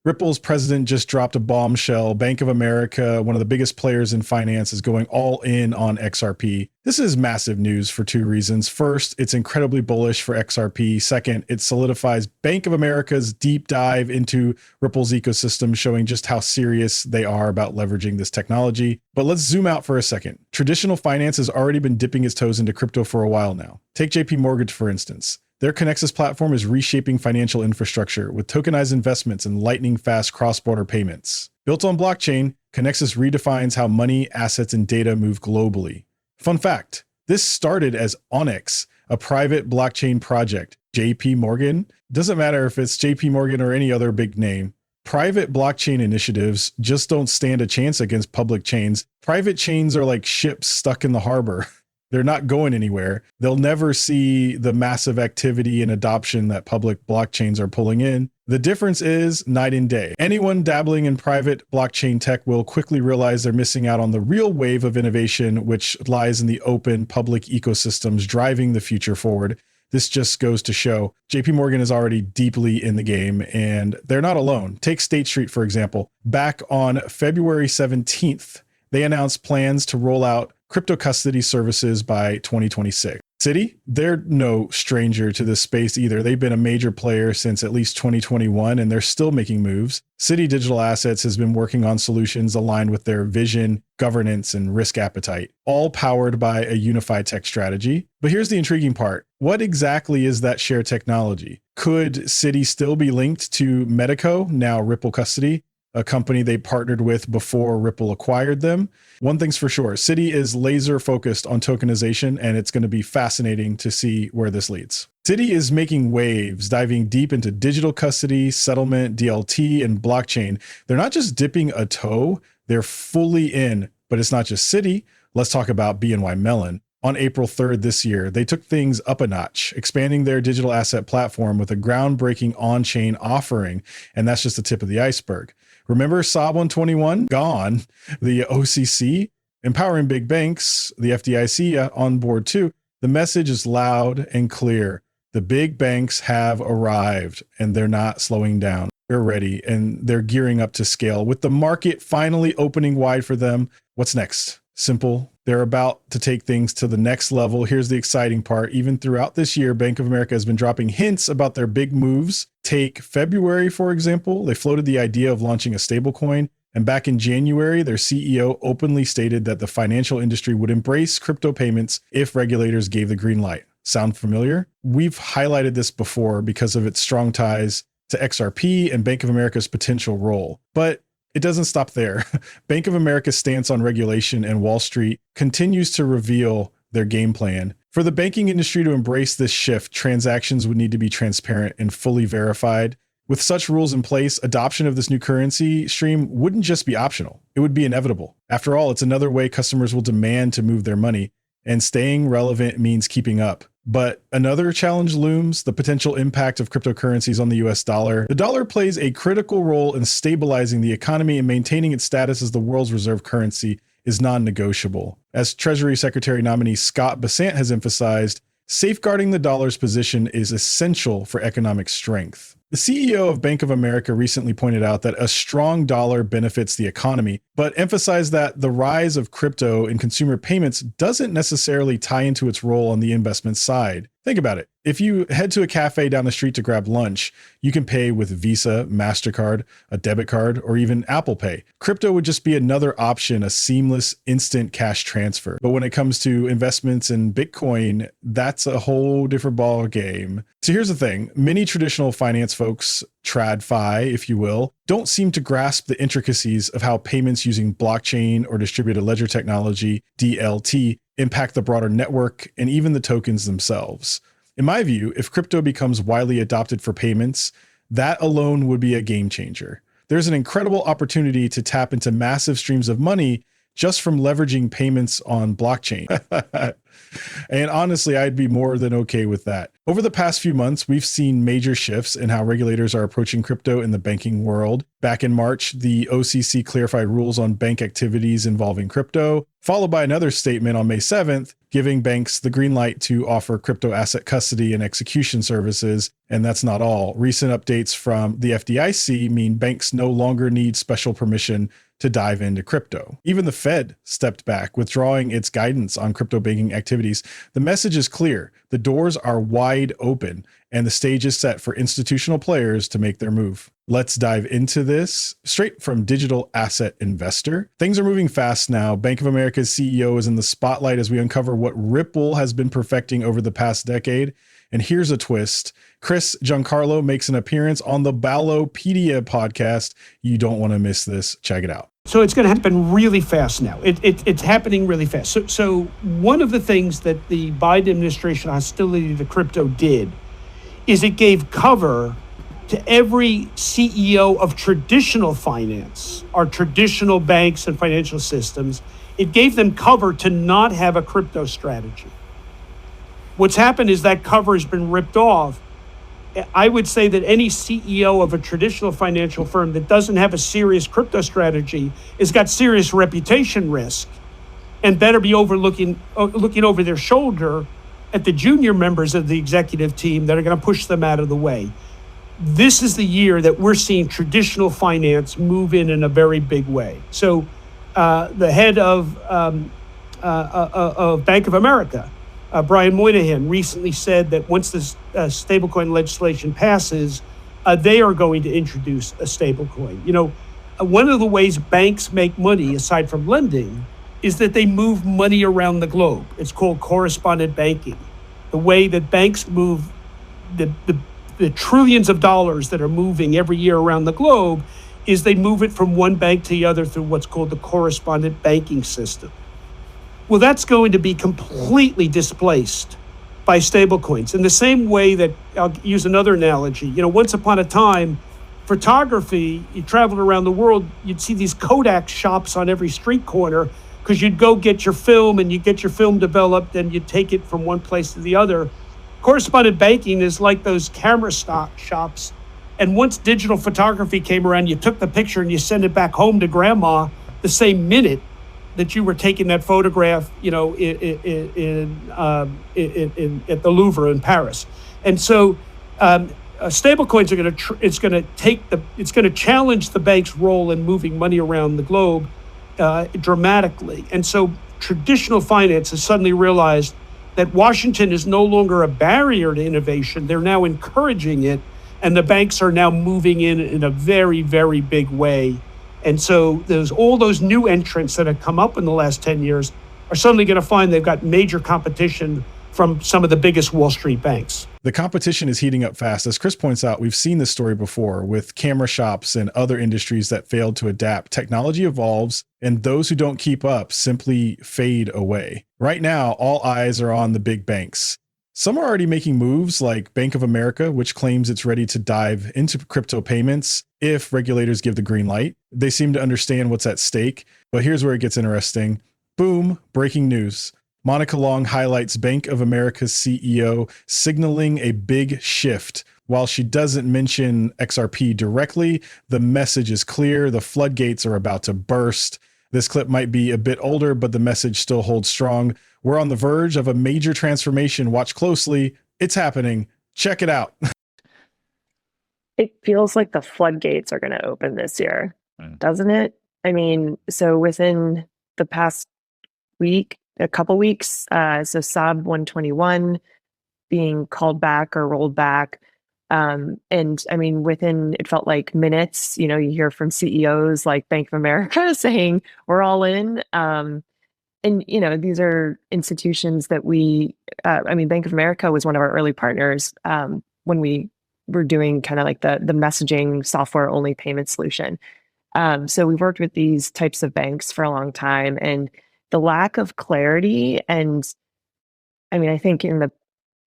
Ripple's president just dropped a bombshell. Bank of America, one of the biggest players in finance, is going all in on XRP. This is massive news for two reasons. First, it's incredibly bullish for XRP. Second, it solidifies Bank of America's deep dive into Ripple's ecosystem, showing just how serious they are about leveraging this technology. But let's zoom out for a second. Traditional finance has already been dipping its toes into crypto for a while now. Take JP Morgan, for instance. Their Connexus platform is reshaping financial infrastructure with tokenized investments and lightning-fast cross-border payments. Built on blockchain, Connexus redefines how money, assets, and data move globally. Fun fact, this started as Onyx, a private blockchain project. JP Morgan, doesn't matter if it's JP Morgan or any other big name. Private blockchain initiatives just don't stand a chance against public chains. Private chains are like ships stuck in the harbor. They're not going anywhere. They'll never see the massive activity and adoption that public blockchains are pulling in. The difference is night and day. Anyone dabbling in private blockchain tech will quickly realize they're missing out on the real wave of innovation, which lies in the open public ecosystems driving the future forward. This just goes to show JP Morgan is already deeply in the game, and they're not alone. Take State Street, for example. Back on February 17th, they announced plans to roll out crypto custody services by 2026. Citi, they're no stranger to this space either. They've been a major player since at least 2021, and they're still making moves. Citi Digital Assets has been working on solutions aligned with their vision, governance, and risk appetite, all powered by a unified tech strategy. But here's the intriguing part. What exactly is that shared technology? Could Citi still be linked to Medico, now Ripple Custody, a company they partnered with before Ripple acquired them? One thing's for sure, Citi is laser focused on tokenization, and it's going to be fascinating to see where this leads. Citi is making waves, diving deep into digital custody, settlement, DLT, and blockchain. They're not just dipping a toe, they're fully in. But it's not just Citi. Let's talk about BNY Mellon. On April 3rd this year, they took things up a notch, expanding their digital asset platform with a groundbreaking on-chain offering, and that's just the tip of the iceberg. Remember SOB 121? Gone. The OCC, empowering big banks, the FDIC on board too. The message is loud and clear. The big banks have arrived, and they're not slowing down. They're ready, and they're gearing up to scale. With the market finally opening wide for them, what's next? Simple. They're about to take things to the next level. Here's the exciting part. Even throughout this year, Bank of America has been dropping hints about their big moves. Take February, for example. They floated the idea of launching a stablecoin. And back in January, their CEO openly stated that the financial industry would embrace crypto payments if regulators gave the green light. Sound familiar? We've highlighted this before because of its strong ties to XRP and Bank of America's potential role. But it doesn't stop there. Bank of America's stance on regulation and Wall Street continues to reveal their game plan. For the banking industry to embrace this shift, transactions would need to be transparent and fully verified. With such rules in place, adoption of this new currency stream wouldn't just be optional. It would be inevitable. After all, it's another way customers will demand to move their money, and staying relevant means keeping up. But another challenge looms, the potential impact of cryptocurrencies on the US dollar. The dollar plays a critical role in stabilizing the economy, and maintaining its status as the world's reserve currency is non-negotiable. As Treasury Secretary nominee Scott Bessent has emphasized, safeguarding the dollar's position is essential for economic strength. The CEO of Bank of America recently pointed out that a strong dollar benefits the economy, but emphasized that the rise of crypto in consumer payments doesn't necessarily tie into its role on the investment side. Think about it. If you head to a cafe down the street to grab lunch, you can pay with Visa, MasterCard, a debit card, or even Apple Pay. Crypto would just be another option, a seamless, instant cash transfer. But when it comes to investments in Bitcoin, that's a whole different ball game. So here's the thing. Many traditional finance folks, TradFi, if you will, don't seem to grasp the intricacies of how payments using blockchain or distributed ledger technology, DLT, impact the broader network and even the tokens themselves. In my view, if crypto becomes widely adopted for payments, that alone would be a game changer. There's an incredible opportunity to tap into massive streams of money just from leveraging payments on blockchain. And honestly, I'd be more than okay with that. Over the past few months, we've seen major shifts in how regulators are approaching crypto in the banking world. Back in March, the OCC clarified rules on bank activities involving crypto, followed by another statement on May 7th, giving banks the green light to offer crypto asset custody and execution services. And that's not all. Recent updates from the FDIC mean banks no longer need special permission to dive into crypto. Even the Fed stepped back, withdrawing its guidance on crypto banking activities. The message is clear. The doors are wide open, and the stage is set for institutional players to make their move. Let's dive into this straight from Digital Asset Investor. Things are moving fast now. Bank of America's CEO is in the spotlight as we uncover what Ripple has been perfecting over the past decade. And here's a twist. Chris Giancarlo makes an appearance on the Ballopedia podcast. You don't want to miss this. Check it out. So it's going to happen really fast now. It's happening really fast. So one of the things that the Biden administration hostility to crypto did is it gave cover to every CEO of traditional finance, our traditional banks and financial systems. It gave them cover to not have a crypto strategy. What's happened is that cover has been ripped off. I would say that any CEO of a traditional financial firm that doesn't have a serious crypto strategy has got serious reputation risk and better be looking over their shoulder at the junior members of the executive team that are going to push them out of the way. This is the year that we're seeing traditional finance move in a very big way. So the head of Bank of America, Brian Moynihan, recently said that once this stablecoin legislation passes, they are going to introduce a stablecoin. You know, one of the ways banks make money, aside from lending, is that they move money around the globe. It's called correspondent banking. The way that banks move the trillions of dollars that are moving every year around the globe is they move it from one bank to the other through what's called the correspondent banking system. Well, that's going to be completely displaced by stablecoins. In the same way that, I'll use another analogy, you know, once upon a time, photography, you traveled around the world, you'd see these Kodak shops on every street corner because you'd go get your film and you get your film developed and you'd take it from one place to the other. Correspondent banking is like those camera stock shops. And once digital photography came around, you took the picture and you send it back home to grandma the same minute that you were taking that photograph, you know, at the Louvre in Paris. And so stablecoins are it's going to challenge the bank's role in moving money around the globe dramatically. And so traditional finance has suddenly realized that Washington is no longer a barrier to innovation. They're now encouraging it, and the banks are now moving in a very, very big way. And so there's all those new entrants that have come up in the last 10 years are suddenly going to find they've got major competition from some of the biggest Wall Street banks. The competition is heating up fast. As Chris points out, we've seen this story before with camera shops and other industries that failed to adapt. Technology evolves, and those who don't keep up simply fade away. Right now, all eyes are on the big banks. Some are already making moves like Bank of America, which claims it's ready to dive into crypto payments if regulators give the green light. They seem to understand what's at stake, but here's where it gets interesting. Boom, breaking news. Monica Long highlights Bank of America's CEO signaling a big shift. While she doesn't mention XRP directly, the message is clear. The floodgates are about to burst. This clip might be a bit older, but the message still holds strong. We're on the verge of a major transformation. Watch closely. It's happening. Check it out. It feels like the floodgates are going to open this year, doesn't it? I mean, so within the past week, a couple weeks, so SAB 121 being called back or rolled back. And I mean, within, it felt like minutes, you know, you hear from CEOs like Bank of America saying, we're all in. And, you know, these are institutions that Bank of America was one of our early partners when we were doing kind of like the messaging software only payment solution. So we've worked with these types of banks for a long time, and the lack of clarity, and I mean, I think in the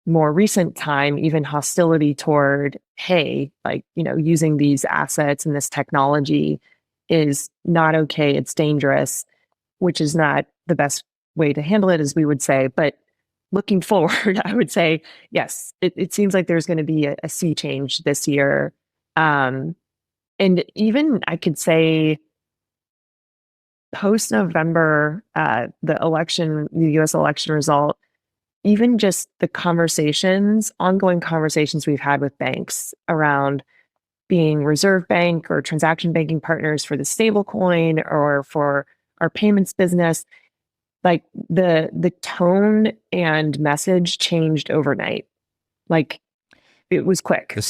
more recent time, even hostility toward, hey, like, you know, using these assets and this technology is not okay, it's dangerous, which is not the best way to handle it, as we would say. But looking forward, I would say, yes, it seems like there's going to be a sea change this year. And even I could say post November, the US election result, even just the ongoing conversations we've had with banks around being reserve bank or transaction banking partners for the stablecoin or for our payments business, like the tone and message changed overnight. Like it was quick. This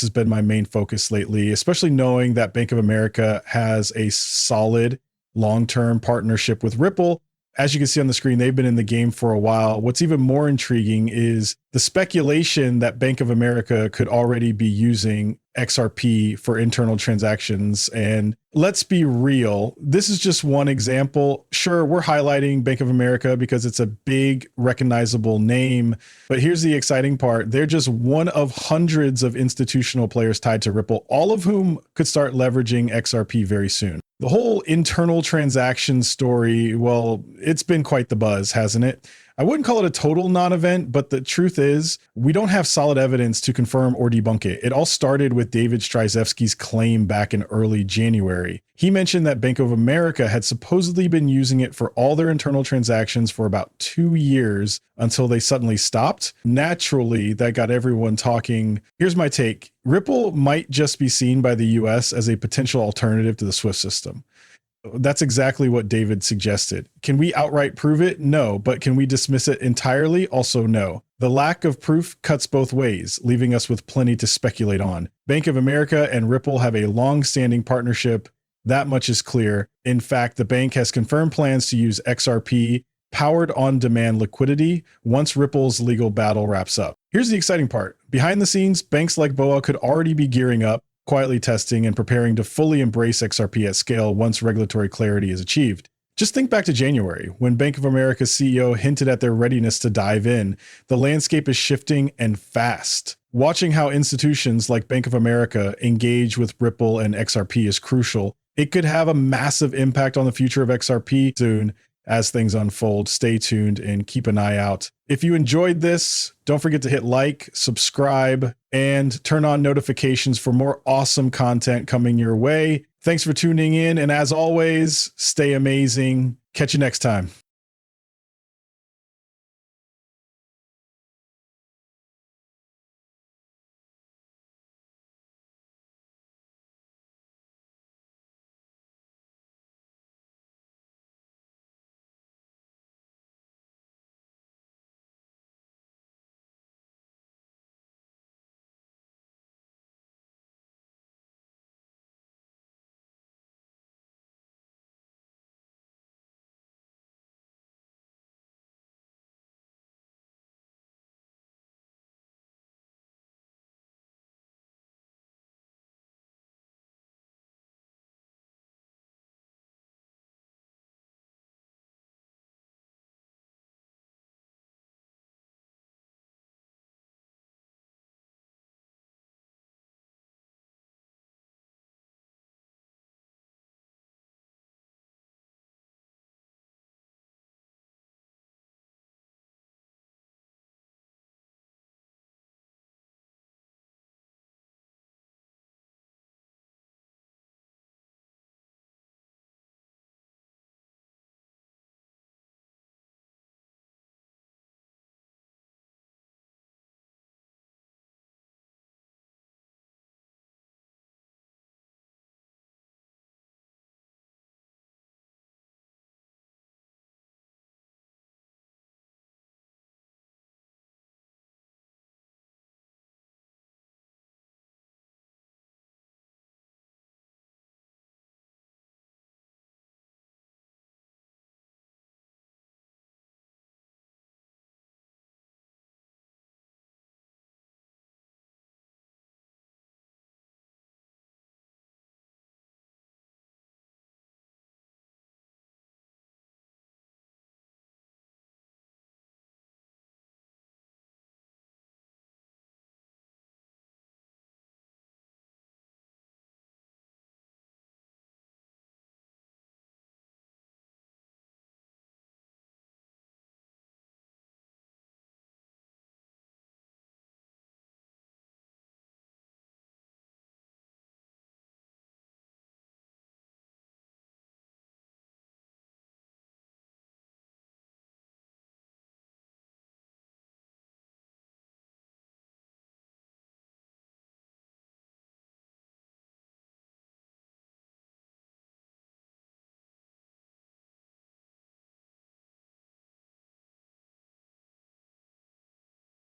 has been my main focus lately, especially knowing that Bank of America has a solid long-term partnership with Ripple. As you can see on the screen, they've been in the game for a while. What's even more intriguing is the speculation that Bank of America could already be using XRP for internal transactions. And let's be real, this is just one example. Sure, we're highlighting Bank of America because it's a big, recognizable name. But here's the exciting part. They're just one of hundreds of institutional players tied to Ripple, all of whom could start leveraging XRP very soon. The whole internal transaction story, well, it's been quite the buzz, hasn't it? I wouldn't call it a total non-event, but the truth is we don't have solid evidence to confirm or debunk it. It all started with David Stryzewski's claim back in early January. He mentioned that Bank of America had supposedly been using it for all their internal transactions for about 2 years until they suddenly stopped. Naturally, that got everyone talking. Here's my take. Ripple might just be seen by the US as a potential alternative to the SWIFT system. That's exactly what David suggested. Can we outright prove it? No. But can we dismiss it entirely? Also, no. The lack of proof cuts both ways, leaving us with plenty to speculate on. Bank of America and Ripple have a long-standing partnership. That much is clear. In fact, the bank has confirmed plans to use XRP powered on-demand liquidity once Ripple's legal battle wraps up. Here's the exciting part. Behind the scenes, banks like BOA could already be gearing up, quietly testing and preparing to fully embrace XRP at scale once regulatory clarity is achieved. Just think back to January, when Bank of America's CEO hinted at their readiness to dive in. The landscape is shifting and fast. Watching how institutions like Bank of America engage with Ripple and XRP is crucial. It could have a massive impact on the future of XRP soon. As things unfold, stay tuned and keep an eye out. If you enjoyed this, don't forget to hit like, subscribe, and turn on notifications for more awesome content coming your way. Thanks for tuning in. And as always, stay amazing. Catch you next time.